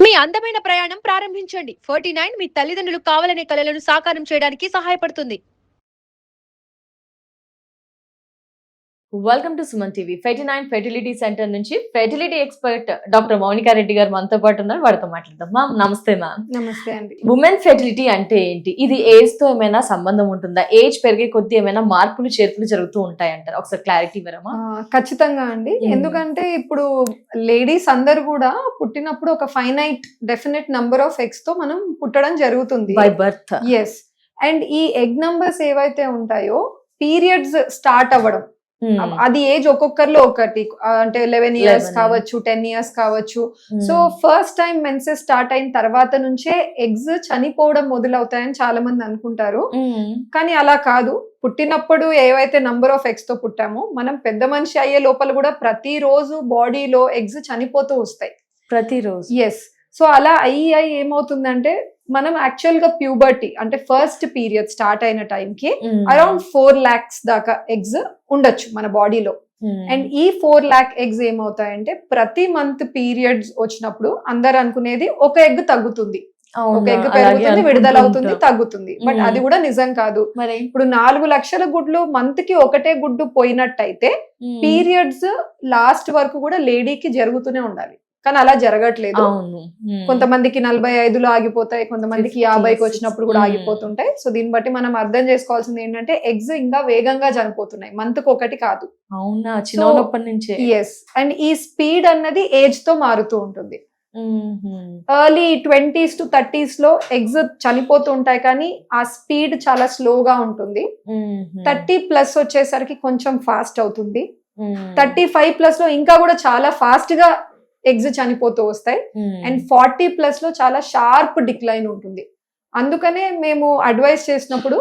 మీ అందమైన ప్రయాణం ప్రారంభించండి. 49 మీ తల్లిదండ్రులు కావాలనే కలలను సాకారం చేయడానికి సహాయపడుతుంది. Welcome to Suman TV. 49 fertility centre నుంచి fertility expert doctor Mounika Reddy గారు మనతో పాటు ఉన్నారు. వారితో మాట్లాడదాం. మ్యామ్ నమస్తే. మ్యామ్ నమస్తే అండి. ఉమెన్ ఫెర్టిలిటీ అంటే ఏంటి? ఇది ఏజ్ తో ఏమైనా సంబంధం ఉంటుందా? ఏజ్ పెరిగే కొద్దీ ఏమైనా మార్పులు చేర్పులు జరుగుతూ ఉంటాయంటారు? ఒకసారి క్లారిటీ ఇవ్వరమా? ఖచ్చితంగా అండి. ఎందుకంటే ఇప్పుడు లేడీస్ అందరు కూడా పుట్టినప్పుడు ఒక finite definite number of eggs తో మనం పుట్టడం జరుగుతుంది బై బర్త్. ఎస్. అండ్ ఈ ఎగ్ నంబర్స్ ఏవైతే ఉంటాయో పీరియడ్స్ స్టార్ట్ అవ్వడం అది ఏజ్ ఒక్కొక్కరిలో ఒకటి, అంటే 11 ఇయర్స్ కావచ్చు, 10 ఇయర్స్ కావచ్చు. So first time menses start అయిన తర్వాత నుంచే ఎగ్స్ చనిపోవడం మొదలవుతాయని చాలా మంది అనుకుంటారు. కానీ అలా కాదు. పుట్టినప్పుడు ఏవైతే నంబర్ ఆఫ్ ఎగ్స్ తో పుట్టామో మనం పెద్ద మనిషి అయ్యే లోపల కూడా ప్రతిరోజు బాడీలో ఎగ్స్ చనిపోతూ వస్తాయి ప్రతిరోజు. ఎస్. సో అలా అయ్యి ఏమవుతుందంటే మనం యాక్చువల్ గా ప్యూబర్టీ అంటే ఫస్ట్ పీరియడ్ స్టార్ట్ అయిన టైంకి అరౌండ్ 4 lakhs దాకా ఎగ్స్ ఉండొచ్చు మన బాడీలో. అండ్ ఈ 4 lakh ఎగ్స్ ఏమవుతాయంటే ప్రతి మంత్ పీరియడ్స్ వచ్చినప్పుడు అందరు అనుకునేది ఒక ఎగ్ తగ్గుతుంది, ఒక ఎగ్ పెరుగుతుంది, విడుదల అవుతుంది, తగ్గుతుంది. బట్ అది కూడా నిజం కాదు. ఇప్పుడు 4 లక్షల గుడ్లు మంత్ కి ఒకటే గుడ్డు పోయినట్టయితే పీరియడ్స్ లాస్ట్ వరకు కూడా లేడీకి జరుగుతూనే ఉండాలి. కానీ అలా జరగట్లేదు. కొంతమందికి 45లో ఆగిపోతాయి, కొంతమందికి 50కి వచ్చినప్పుడు కూడా ఆగిపోతుంటాయి. సో దీన్ని బట్టి మనం అర్థం చేసుకోవాల్సింది ఏంటంటే ఎగ్స్ ఇంకా వేగంగా చనిపోతున్నాయి, మంత్ కి ఒకటి కాదు. అవునా? చిన్నప్పటి నుంచే. ఎస్. అండ్ ఈ స్పీడ్ అన్నది ఏజ్ తో మారుతూ ఉంటుంది. ఎర్లీ 20s to 30s లో ఎగ్స్ చనిపోతూ ఉంటాయి, కానీ ఆ స్పీడ్ చాలా స్లోగా ఉంటుంది. 30+ వచ్చేసరికి కొంచెం ఫాస్ట్ అవుతుంది. 35+ లో ఇంకా కూడా చాలా ఫాస్ట్ గా ఎగ్స్ చనిపోతూ వస్తాయి. అండ్ 40+ లో చాలా షార్ప్ డిక్లైన్ ఉంటుంది. అందుకనే మేము అడ్వైస్ చేసినప్పుడు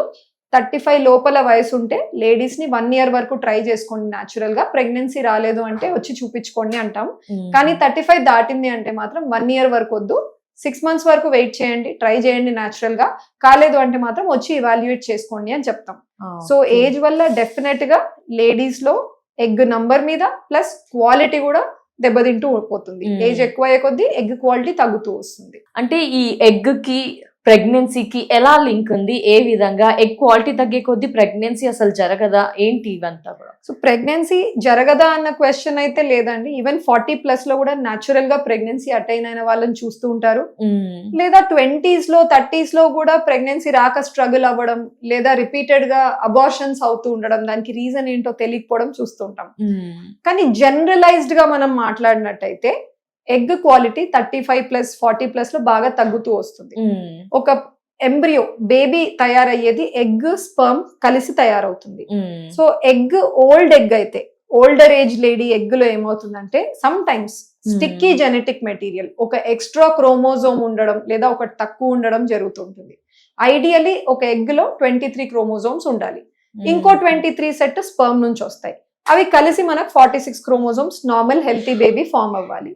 35 లోపల వయసు ఉంటే లేడీస్ ని 1 year వరకు ట్రై చేసుకోండి. న్యాచురల్ గా ప్రెగ్నెన్సీ రాలేదు అంటే వచ్చి చూపించుకోండి అంటాం. కానీ 35 దాటింది అంటే మాత్రం 1 year వరకు వద్దు, 6 months వరకు వెయిట్ చేయండి, ట్రై చేయండి న్యాచురల్ గా. కాలేదు అంటే మాత్రం వచ్చి ఇవాల్యుయేట్ చేసుకోండి అని చెప్తాం. సో ఏజ్ వల్ల డెఫినెట్ గా లేడీస్ లో ఎగ్ నంబర్ మీద ప్లస్ క్వాలిటీ కూడా దెబ్బతింటూ పోతుంది. ఏజ్ ఎక్కువ అయ్యే కొద్దీ ఎగ్ క్వాలిటీ తగ్గుతూ వస్తుంది. అంటే ఈ ఎగ్ కి ప్రెగ్నెన్సీకి ఎలా లింక్ ఉంది? ఏ విధంగా ఎగ్ క్వాలిటీ తగ్గే కొద్దీ ప్రెగ్నెన్సీ అసలు జరగదా ఏంటి ఇవంతా కూడా? సో ప్రెగ్నెన్సీ జరగదా అన్న క్వశ్చన్ అయితే లేదండి. ఈవెన్ 40+ లో కూడా న్యాచురల్ గా ప్రెగ్నెన్సీ అటైన్ అయిన వాళ్ళని చూస్తూ ఉంటారు. లేదా 20s లో 30s లో కూడా ప్రెగ్నెన్సీ రాక స్ట్రగుల్ అవ్వడం, లేదా రిపీటెడ్ గా అబార్షన్స్ అవుతూ ఉండడం, దానికి రీజన్ ఏంటో తెలియకపోవడం చూస్తుంటాం. కానీ జనరలైజ్డ్ గా మనం మాట్లాడినట్టయితే ఎగ్ క్వాలిటీ 35+ 40+ లో బాగా తగ్గుతూ వస్తుంది. ఒక ఎంబ్రియో బేబీ తయారయ్యేది ఎగ్ స్పర్మ్ కలిసి తయారవుతుంది. సో ఎగ్ ఓల్డ్ ఎగ్ అయితే, ఓల్డర్ ఏజ్ లేడీ ఎగ్ లో ఏమవుతుందంటే some times sticky genetic material, ఒక ఎక్స్ట్రా క్రోమోజోమ్ ఉండడం లేదా ఒకటి తక్కువ ఉండడం జరుగుతుంటుంది. ఐడియలీ ఒక ఎగ్ లో 23 క్రోమోజోమ్స్ ఉండాలి, ఇంకో 23 సెట్ స్పర్మ్ నుంచి వస్తాయి. అవి కలిసి మనకు 46 chromosomes normal healthy baby form అవ్వాలి.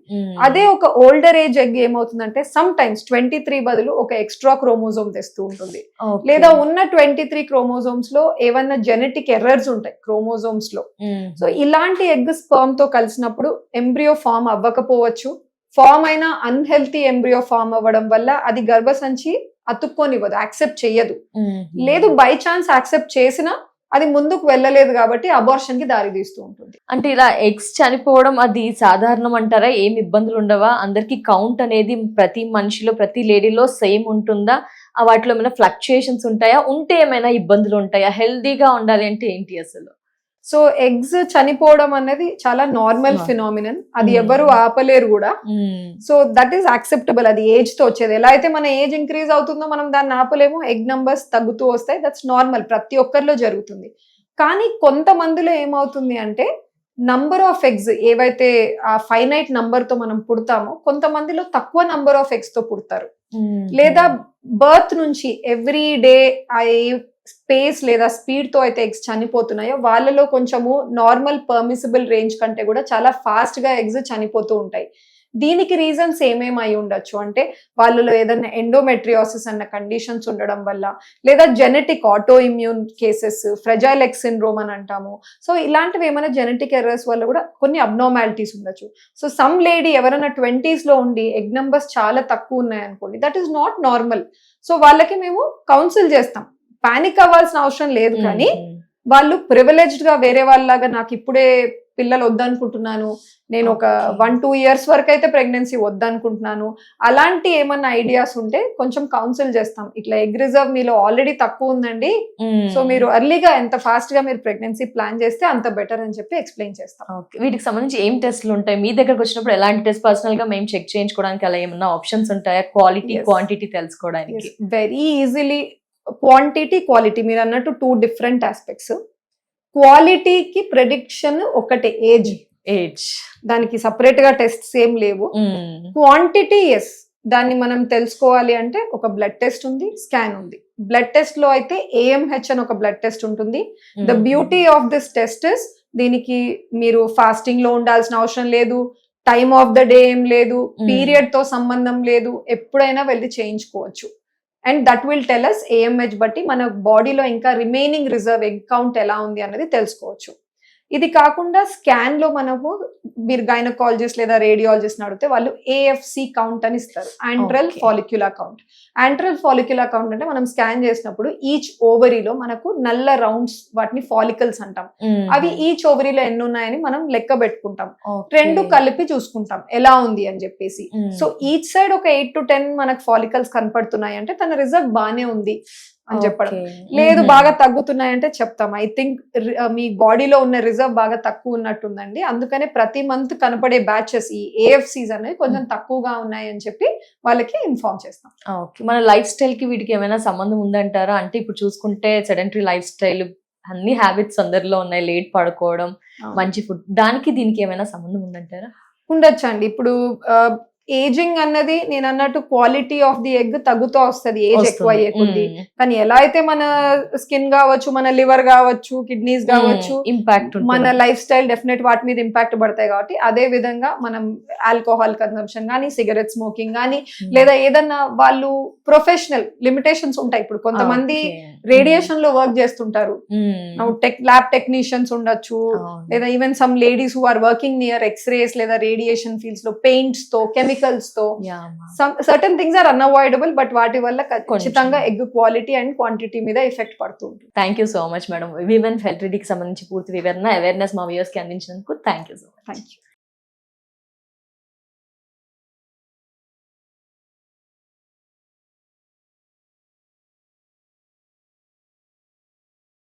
అదే ఒక ఓల్డర్ ఏజ్ ఎగ్ ఏమవుతుందంటే సమ్ టైమ్స్ 23 బదులు ఒక ఎక్స్ట్రా క్రోమోజోమ్ తెస్తూ ఉంటుంది. లేదా ఉన్న 23 క్రోమోజోమ్స్ లో ఏవన్నా జెనెటిక్ ఎర్రర్స్ ఉంటాయి క్రోమోజోమ్స్ లో. సో ఇలాంటి ఎగ్ స్పర్మ్ తో కలిసినప్పుడు ఎంబ్రియో ఫామ్ అవ్వకపోవచ్చు. ఫామ్ అయినా అన్హెల్తీ ఎంబ్రియో ఫామ్ అవ్వడం వల్ల అది గర్భసంచి అతుక్కోనివ్వదు, యాక్సెప్ట్ చెయ్యదు. లేదు బై ఛాన్స్ యాక్సెప్ట్ చేసినా అది ముందుకు వెళ్ళలేదు కాబట్టి అబార్షన్ కి దారి తీస్తూ ఉంటుంది. అంటే ఇలా ఎగ్స్ చనిపోవడం అది సాధారణం అంటారా? ఏమి ఇబ్బందులు ఉండవా? అందరికి కౌంట్ అనేది ప్రతి మనిషిలో ప్రతి లేడీలో సేమ్ ఉంటుందా? వాటిలో ఏమైనా ఫ్లక్చుయేషన్స్ ఉంటాయా? ఉంటే ఏమైనా ఇబ్బందులు ఉంటాయా? హెల్దీగా ఉండాలి అంటే ఏంటి అసలు? సో ఎగ్స్ చనిపోవడం అనేది చాలా నార్మల్ ఫినామినన్, అది ఎవరు ఆపలేరు కూడా. సో దట్ ఈస్ యాక్సెప్టబుల్, అది ఏజ్ తో వచ్చేది. ఎలా అయితే మన ఏజ్ ఇంక్రీజ్ అవుతుందో మనం దాన్ని ఆపలేము, ఎగ్ నంబర్స్ తగ్గుతూ వస్తాయి, దట్స్ నార్మల్, ప్రతి ఒక్కరిలో జరుగుతుంది. కానీ కొంతమందిలో ఏమవుతుంది అంటే నంబర్ ఆఫ్ ఎగ్స్ ఏవైతే ఆ ఫైనైట్ నంబర్ తో మనం పుడతామో కొంతమందిలో తక్కువ నంబర్ ఆఫ్ ఎగ్స్ తో పుడతారు. లేదా బర్త్ నుంచి ఎవ్రీ డే ఆ స్పేస్ లేదా స్పీడ్ తో అయితే ఎగ్స్ చనిపోతున్నాయో వాళ్ళలో కొంచెము నార్మల్ పర్మిసిబుల్ రేంజ్ కంటే కూడా చాలా ఫాస్ట్ గా ఎగ్స్ చనిపోతూ ఉంటాయి. దీనికి రీజన్స్ ఏమేమి అయి ఉండొచ్చు అంటే వాళ్ళలో ఏదైనా ఎండోమెట్రియోసిస్ అన్న కండిషన్స్ ఉండడం వల్ల, లేదా genetic auto immune cases, fragile X syndrome అని అంటాము. సో ఇలాంటివి ఏమైనా జెనెటిక్ ఎర్రర్స్ వల్ల కూడా కొన్ని అబ్నార్మాలిటీస్ ఉండొచ్చు. సో సమ్ లేడీ ఎవరైనా 20s లో ఉండి ఎగ్ నంబర్స్ చాలా తక్కువ ఉన్నాయి అనుకోండి, that is not normal. So వాళ్ళకి మేము కౌన్సిల్ చేస్తాం, పానిక్ అవ్వాల్సిన అవసరం లేదు. కానీ వాళ్ళు ప్రివిలేజ్డ్ గా వేరే వాళ్ళలాగా నాకు ఇప్పుడే పిల్లలు వద్దనుకుంటున్నాను, నేను ఒక 1-2 years వరకు అయితే ప్రెగ్నెన్సీ వద్దనుకుంటున్నాను, అలాంటి ఏమన్నా ఐడియాస్ ఉంటే కొంచెం కౌన్సిల్ చేస్తాం. ఇట్లా ఎగ్ రిజర్వ్ మీలో ఆల్రెడీ తక్కువ ఉందండి, సో మీరు ఎర్లీగా ఎంత ఫాస్ట్ గా మీరు ప్రెగ్నెన్సీ ప్లాన్ చేస్తే అంత బెటర్ అని చెప్పి ఎక్స్ప్లెయిన్ చేస్తాం. వీటికి సంబంధించి ఏం టెస్ట్లు ఉంటాయి మీ దగ్గరకు వచ్చినప్పుడు? ఎలాంటి టెస్ట్ పర్సనల్ గా మేము చెక్ చేయించుకోవడానికి అలా ఏమన్నా ఆప్షన్స్ ఉంటాయా? క్వాలిటీ క్వాంటిటీ తెలుసుకోవడానికి? వెరీ ఈజీలీ క్వాంటిటీ క్వాలిటీ మీరు అన్నట్టు 2 different ఆస్పెక్ట్స్. క్వాలిటీకి ప్రెడిక్షన్ ఒకటే, ఏజ్, దానికి సపరేట్ గా టెస్ట్స్ ఏం లేవు. క్వాంటిటీ ఎస్, దాన్ని మనం తెలుసుకోవాలి అంటే ఒక బ్లడ్ టెస్ట్ ఉంది, స్కాన్ ఉంది. బ్లడ్ టెస్ట్ లో అయితే AMH అని ఒక బ్లడ్ టెస్ట్ ఉంటుంది. The beauty of this test is దీనికి మీరు ఫాస్టింగ్ లో ఉండాల్సిన అవసరం లేదు, టైమ్ ఆఫ్ ద డే ఏం లేదు, పీరియడ్ తో సంబంధం లేదు, ఎప్పుడైనా వెళ్ళి చేయించుకోవచ్చు. And that will tell us AMH బట్టి మన బాడీలో ఇంకా రిమైనింగ్ రిజర్వ్ ఎగ్ కౌంట్ ఎలా ఉంది అన్నది తెలుసుకోవచ్చు. ఇది కాకుండా స్కాన్ లో మనము మీరు గైనకాలజిస్ట్ లేదా రేడియాలజిస్ట్ అడిగితే వాళ్ళు AFC కౌంట్ అని ఇస్తారు, antral follicular count. Antral follicular count అంటే మనం స్కాన్ చేసినప్పుడు ఈచ్ ఓవరీలో మనకు నల్ల రౌండ్స్, వాటిని ఫాలికల్స్ అంటాం, అవి ఈచ్ ఓవరీలో ఎన్ని ఉన్నాయని మనం లెక్క పెట్టుకుంటాం. 2 కలిపి చూసుకుంటాం ఎలా ఉంది అని చెప్పేసి. సో ఈచ్ సైడ్ ఒక 8 to 10 మనకు ఫాలికల్స్ కనపడుతున్నాయి అంటే తన రిజర్వ్ బానే ఉంది అని చెప్పడం. లేదు బాగా తగ్గుతున్నాయంటే చెప్తాం, ఐ థింక్ మీ బాడీలో ఉన్న రిజర్వ్ బాగా తక్కువ ఉన్నట్టుందండి, అందుకనే ప్రతి మంత్ కనపడే బ్యాచెస్ ఈ AFCs అనేవి కొంచెం తక్కువగా ఉన్నాయి అని చెప్పి వాళ్ళకి ఇన్ఫార్మ్ చేస్తాం. మన లైఫ్ స్టైల్ కి వీటికి ఏమైనా సంబంధం ఉందంటారా? అంటే ఇప్పుడు చూసుకుంటే సెడెంటరీ లైఫ్ స్టైల్, అన్ని హ్యాబిట్స్ అందరిలో ఉన్నాయి, లేట్ పడుకోవడం, మంచి ఫుడ్, దానికి దీనికి ఏమైనా సంబంధం ఉందంటారా? ఉండొచ్చండి. ఇప్పుడు ఏజింగ్ అన్నది నేను అన్నట్టు క్వాలిటీ ఆఫ్ ది ఎగ్ తగ్గుతూ వస్తుంది ఏజ్ ఎక్కువ అయ్యేకుంది. కానీ ఎలా అయితే మన స్కిన్ కావచ్చు, మన లివర్ కావచ్చు, కిడ్నీస్ కావచ్చు, ఇంపాక్ట్ మన లైఫ్ స్టైల్ డెఫినెట్ వాటి మీద ఇంపాక్ట్ పడతాయి. కాబట్టి అదే విధంగా మనం ఆల్కహాల్ కన్సంప్షన్ కానీ, సిగరెట్ స్మోకింగ్ కానీ, లేదా ఏదన్నా వాళ్ళు ప్రొఫెషనల్ లిమిటేషన్స్ ఉంటాయి. ఇప్పుడు కొంతమంది రేడియేషన్ లో వర్క్ చేస్తుంటారు, ల్యాబ్ టెక్నీషియన్స్ ఉండొచ్చు, లేదా even some ladies who are working near xrays లేదా రేడియేషన్ ఫీల్డ్స్ లో, పెయింట్స్ తో, కెమికల్స్ తో, certain things are unavoidable, but వాటి వల్ల ఖచ్చితంగా ఎగ్ క్వాలిటీ అండ్ క్వాంటిటీ మీద ఎఫెక్ట్ పడుతుంది. Thank you so much madam, women ఫెర్టిలిటీకి సంబంధించి పూర్తి వివరణ, అవేర్నెస్ మా వ్యూయర్స్ కి అందించినందుకు thank you so much. Thank you.